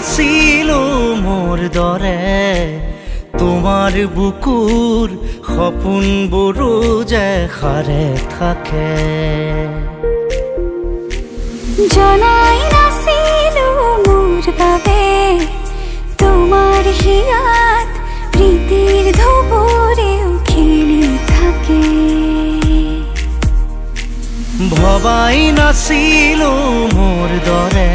নাছিলো মোৰ দৰে তোমাৰ বুকুৰ সপোনবোৰো যে সাৰে থাকে জনাই নাছিলো মোৰ বাবে তোমাৰ হিয়াত প্ৰীতিৰ ধুবুৰেও খেলি থাকে ভবাই নাছিলো মোৰ দৰে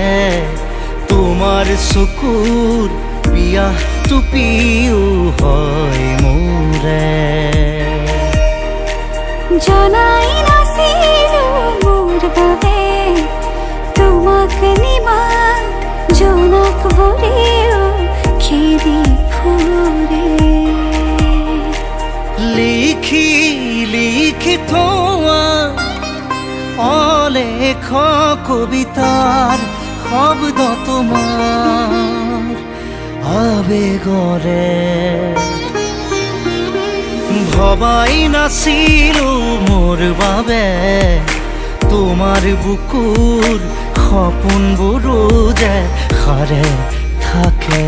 তোমাৰ চকুৰ পিয়াহ টুপিও হয় মোৰে জনাই নাছিলো মোৰ বাবে তোমাক নিমাত জোনাক ভৰেও খেদি ফুৰে লিখি লিখি থোৱা অলেখ কবিতাৰ শব্দ তোমাৰ আবেগৰে ভবাই নাছিলো মোৰ বাবে তোমাৰ বুকুৰ সপোনবোৰো যে সাৰে থাকে